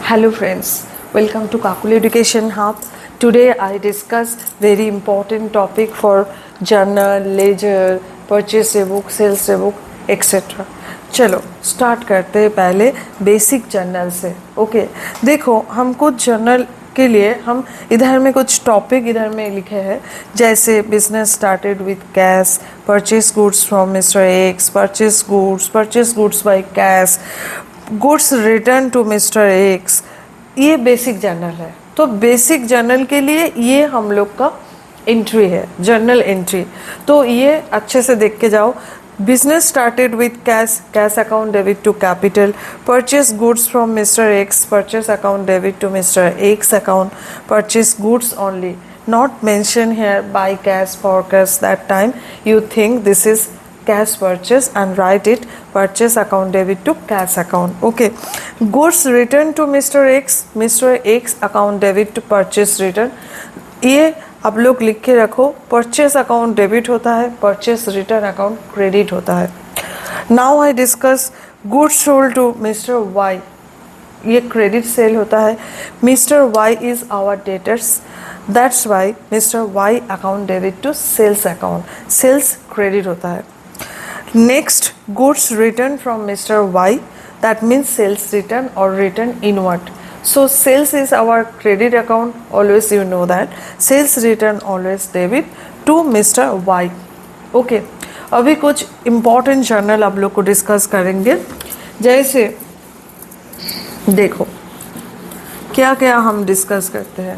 Hello friends, welcome to Kakul Education Hub. Today I discuss very important topic for journal, ledger, purchase book, sales book, etc. चलो start करते हैं पहले basic journal से। Okay देखो हम कुछ journal के लिए हम इधर में कुछ टॉपिक इधर में लिखे हैं, जैसे business started with cash, purchase goods from mister X, purchase goods by cash, goods return to mister X. ये बेसिक जर्नल है, तो बेसिक जर्नल के लिए ये हम लोग का एंट्री है, जर्नल एंट्री। तो ये अच्छे से देख के जाओ। Business started with cash, cash account debit to capital, purchase goods from mister X, purchase account debit to mister X account, purchase goods only, not mentioned here by cash forecast. That time you think this is cash purchase and write it purchase account debit to cash account. Okay, goods return to Mr. X account debit to purchase return. ये आप लोग लिख के रखो, purchase account debit होता है, purchase return account credit होता है। Now I discuss goods sold to mister Y, ये क्रेडिट सेल होता है। Mister Y is our debtors, that's why mister Y account debit to sales account, sales credit होता है। Next goods return from mister Y, that means sales return और return inward. So sales is our credit account, always you know that. Sales return always debit to Mr. Y. Okay, अभी कुछ important journal आप लोग को discuss करेंगे। जैसे देखो क्या क्या हम डिस्कस करते हैं,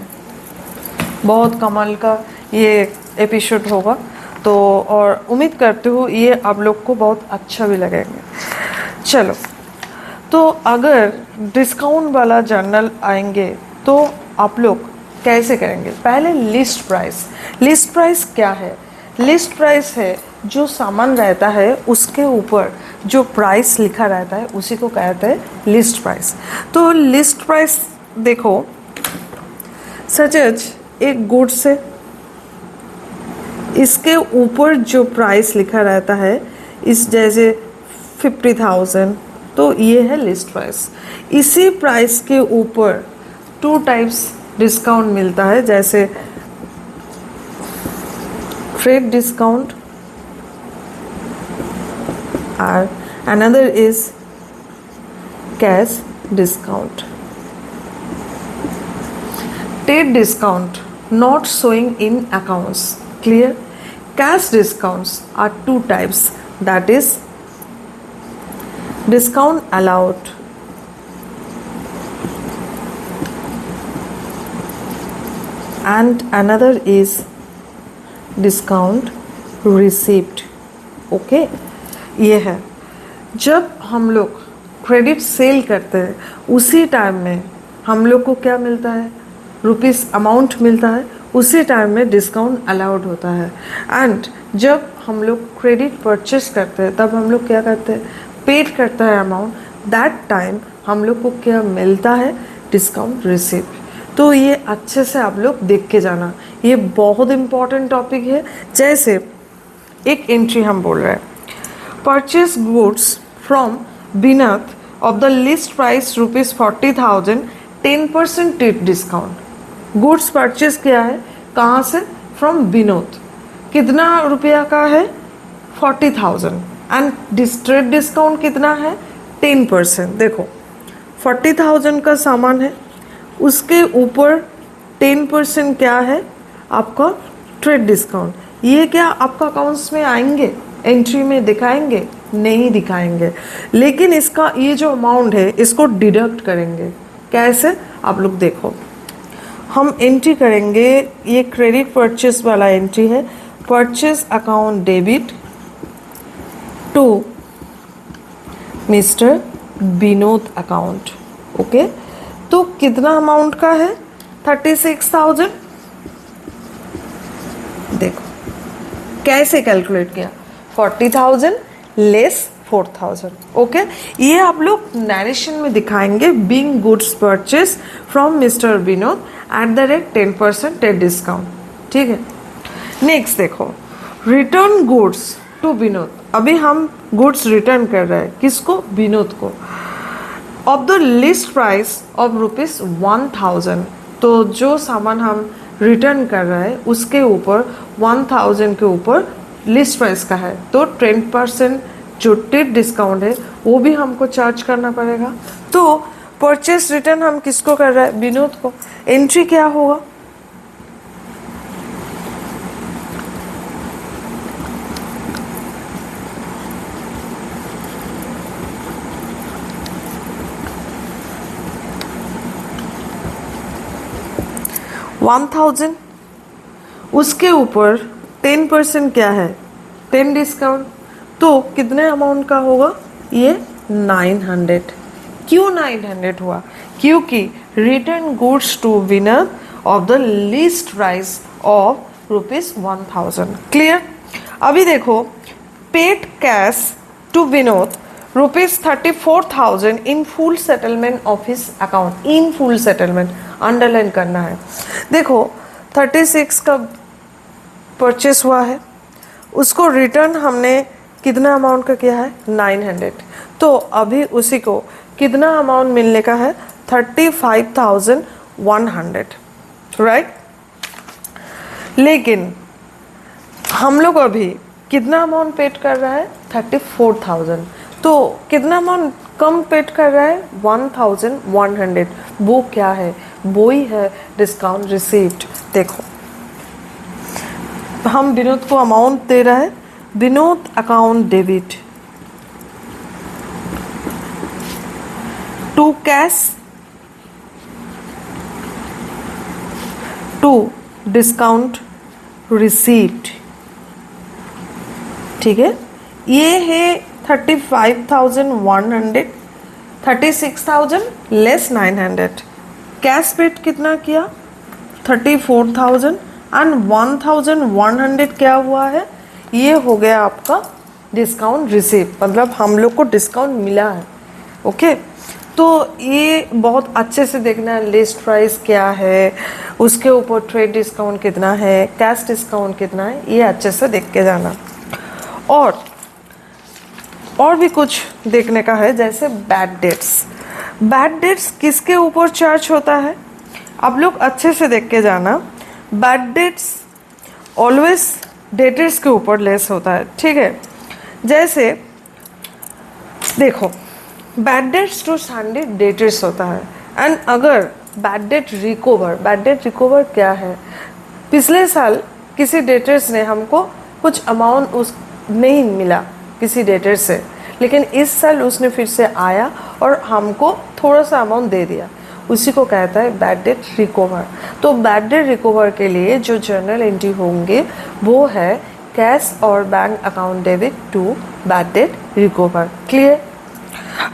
बहुत कमाल का ये एपिसोड होगा, तो और उम्मीद करती हूँ ये आप लोग को बहुत अच्छा भी लगेगा। चलो, तो अगर डिस्काउंट वाला जर्नल आएंगे तो आप लोग कैसे करेंगे? पहले लिस्ट प्राइस। लिस्ट प्राइस क्या है? लिस्ट प्राइस है जो सामान रहता है उसके ऊपर जो प्राइस लिखा रहता है उसी को कहते हैं लिस्ट प्राइस। तो लिस्ट प्राइस देखो, सच एक गुड्स है, इसके ऊपर जो प्राइस लिखा रहता है इस जैसे 50,000, तो ये है लिस्ट प्राइस। इसी प्राइस के ऊपर 2 टाइप्स डिस्काउंट मिलता है, जैसे ट्रेड डिस्काउंट और another is cash discount. Trade discount not showing in accounts, clear? Cash discounts are 2 types, that is discount allowed and another is discount received. Okay, ये है जब हम लोग क्रेडिट सेल करते हैं उसी टाइम में हम लोग को क्या मिलता है? रुपीस अमाउंट मिलता है, उसी टाइम में डिस्काउंट अलाउड होता है। एंड जब हम लोग क्रेडिट परचेस करते हैं तब हम लोग क्या करते हैं? पेड करता है अमाउंट, दैट टाइम हम लोग को क्या मिलता है? Discount receive. तो ये अच्छे से आप लोग देख के जाना, ये बहुत इंपॉर्टेंट टॉपिक है। जैसे एक एंट्री हम बोल रहे हैं, purchase goods from Binat of the list price ₹40,000, 10% trade discount. Goods purchase किया है कहाँ से? फ्रॉम बिनोद। कितना रुपया का है? 40,000 एंड ट्रेड डिस्काउंट कितना है? 10%। देखो 40,000 का सामान है, उसके ऊपर 10% क्या है? आपका ट्रेड डिस्काउंट। ये क्या आपका अकाउंट्स में आएंगे, एंट्री में दिखाएंगे? नहीं दिखाएंगे, लेकिन इसका ये जो अमाउंट है इसको डिडक्ट करेंगे। कैसे? आप लोग देखो, हम एंट्री करेंगे, ये क्रेडिट परचेस वाला एंट्री है, purchase account debit to mister Vinod account. Okay, तो कितना अमाउंट का है? 36,000। देखो कैसे कैलकुलेट किया, 40,000 लेस 4,000। ओके, ये आप लोग नरेशन में दिखाएंगे, being goods purchase from mister Vinod @ 10% trade discount. ठीक है, नेक्स्ट देखो, रिटर्न गुड्स टू विनोद। अभी हम गुड्स रिटर्न कर रहे हैं, किसको? विनोद को। Of the list price of ₹1000। तो जो सामान हम रिटर्न कर रहे हैं उसके ऊपर 1000 के ऊपर लिस्ट प्राइस का है, तो 10% जो टिप डिस्काउंट है वो भी हमको चार्ज करना पड़ेगा। तो परचेस रिटर्न हम किसको कर रहे हैं? विनोद को। एंट्री क्या होगा? $1000, उसके ऊपर 10% क्या है? 10 डिस्काउंट, तो कितने अमाउंट का होगा? ये 900। क्यों 900 हुआ? क्योंकि return goods to winner of the list price of ₹1000। Clear? अभी देखो, paid cash to Vinod ₹34,000 in full settlement of his account. In full settlement underline करना है। देखो 36 का परचेस हुआ है, उसको रिटर्न हमने कितना अमाउंट का किया है? 900। तो अभी उसी को कितना अमाउंट मिलने का है? 35,100, राइट। लेकिन हम लोग अभी कितना अमाउंट पेड कर रहा है? 34,000। तो कितना अमाउंट कम पेड कर रहा है? 1,100। वो क्या है? वो ही है डिस्काउंट रिसीव्ड। देखो हम विनोद को अमाउंट दे रहा है, Vinod account debit to cash to discount received. ठीक है, ये है 35,100, 36,000 लेस 900। कैश पेड कितना किया? 34,000 एंड 1,100 क्या हुआ है? ये हो गया आपका डिस्काउंट रिसीव, मतलब हम लोग को डिस्काउंट मिला है। ओके, तो ये बहुत अच्छे से देखना है, लिस्ट प्राइस क्या है, उसके ऊपर ट्रेड डिस्काउंट कितना है, कैश डिस्काउंट कितना है, ये अच्छे से देख के जाना। और भी कुछ देखने का है, जैसे बैड डेट्स। बैड डेट्स किसके ऊपर चार्ज होता है? आप लोग अच्छे से देख के जाना। बैड डेट्स ऑलवेज डेटर्स के ऊपर लेस होता है। ठीक है, जैसे देखो bad debts to sundry debtors होता है, एंड अगर बैड डेट रिकवर क्या है? पिछले साल किसी डेटर्स ने हमको कुछ अमाउंट उस नहीं मिला किसी डेटर से, लेकिन इस साल उसने फिर से आया और हमको थोड़ा सा अमाउंट दे दिया, उसी को कहता है बैड डेट रिकवर। तो बैड डेट रिकवर के लिए जो जर्नल एंट्री होंगे वो है कैश और bank account debit to bad debt recover. Clear?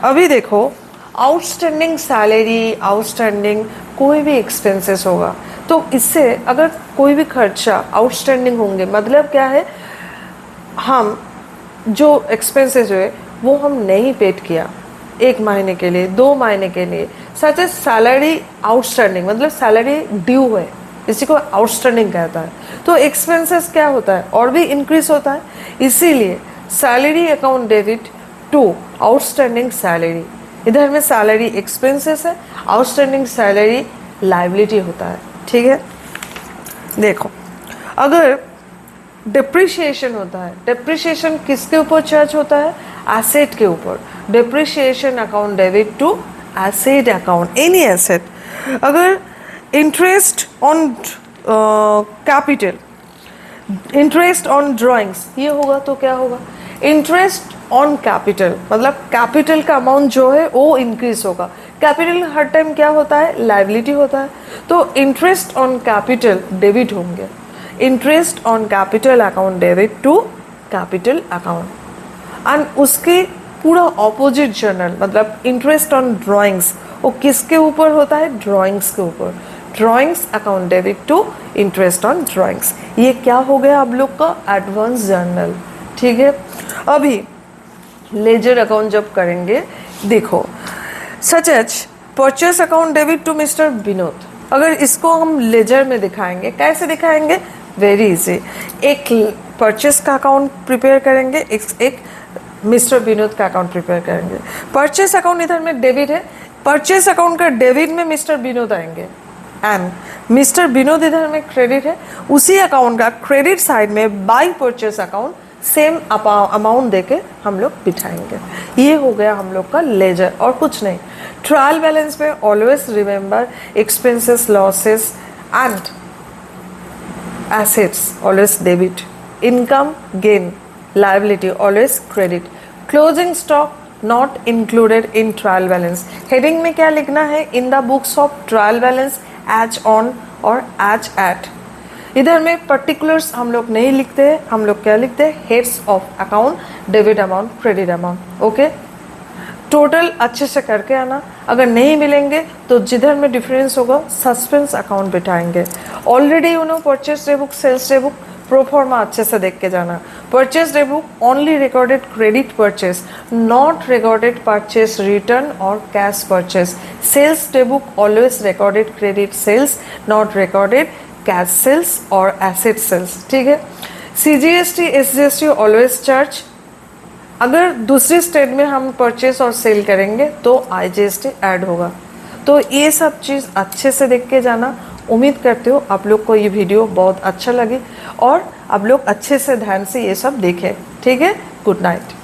अभी देखो आउटस्टैंडिंग सैलरी, आउटस्टैंडिंग कोई भी एक्सपेंसेस होगा, तो इससे अगर कोई भी खर्चा आउटस्टैंडिंग होंगे, मतलब क्या है? हम जो एक्सपेंसेस हुए वो हम नहीं पेड किया 1 महीने के लिए, 2 महीने के लिए, सच एज सैलरी आउटस्टैंडिंग, मतलब सैलरी ड्यू है, इसी को आउटस्टैंडिंग कहता है। तो एक्सपेंसेस क्या होता है? और भी इंक्रीज होता है, इसीलिए salary account debit to outstanding salary. इधर में सैलरी एक्सपेंसेस है, आउटस्टैंडिंग सैलरी लायबिलिटी होता है। ठीक है, देखो अगर डिप्रिशिएशन होता है, डिप्रिशिएशन किसके ऊपर चार्ज होता है? एसेट के ऊपर। Depreciation account debit to asset account, any asset. अगर interest on capital, interest on drawings, ये होगा तो क्या होगा? इंटरेस्ट ऑन कैपिटल, मतलब कैपिटल का अमाउंट जो है वो इंक्रीज होगा। कैपिटल हर टाइम क्या होता है? लायबिलिटी होता है, तो इंटरेस्ट ऑन कैपिटल डेबिट होंगे। Interest on capital account debit to capital account. And उसके पूरा ऑपोजिट जर्नल, मतलब इंटरेस्ट ऑन ड्राइंग्स, वो किसके ऊपर होता है? ड्राइंग्स के ऊपर। Drawings account debit to interest on drawings. ये क्या हो गया आप लोग का? Advance journal. ठीक है, अभी लेजर अकाउंट जब करेंगे, देखो such as purchase account debit to mister Vinod, अगर इसको हम लेजर में दिखाएंगे, कैसे दिखाएंगे? Very easy. एक परचेस का अकाउंट प्रिपेयर करेंगे, एक मिस्टर विनोद का अकाउंट प्रिपेयर करेंगे। परचेस अकाउंट इधर में डेबिट है, परचेस अकाउंट का डेबिट में मिस्टर विनोद आएंगे एंड मिस्टर विनोद इधर में क्रेडिट है, उसी अकाउंट का क्रेडिट साइड में by purchase account same amount देके हम लोग बिठाएंगे। ये हो गया हम लोग का लेजर और कुछ नहीं। ट्रायल बैलेंस में always remember expenses, losses and assets always debit, income gain, liability always credit, closing stock not included in trial balance। heading में क्या लिखना है? in the books of trial balance as on और as at। इधर में particulars हम लोग नहीं लिखते हैं, हम लोग क्या लिखते हैं? heads of account, debit amount, credit amount। Okay, total अच्छे से करके आना। अगर नहीं मिलेंगे तो जिधर में डिफरेंस होगा सस्पेंस अकाउंट बिठाएंगे। Already you know purchase day book, sales day book, proforma अच्छे से देख के जाना। Purchase day book only recorded credit purchase, not recorded purchase return और cash purchase. Sales day book always recorded credit sales, not recorded cash sales और asset sales. ठीक है। CGST SGST always charge. अगर दूसरी स्टेट में हम purchase और cell करेंगे तो IGST ऐड होगा। तो ये सब चीज़ अच्छे से देख के जाना। उम्मीद करते हो आप लोग को ये वीडियो बहुत अच्छा लगे और आप लोग अच्छे से ध्यान से ये सब देखें। ठीक है, गुड नाइट।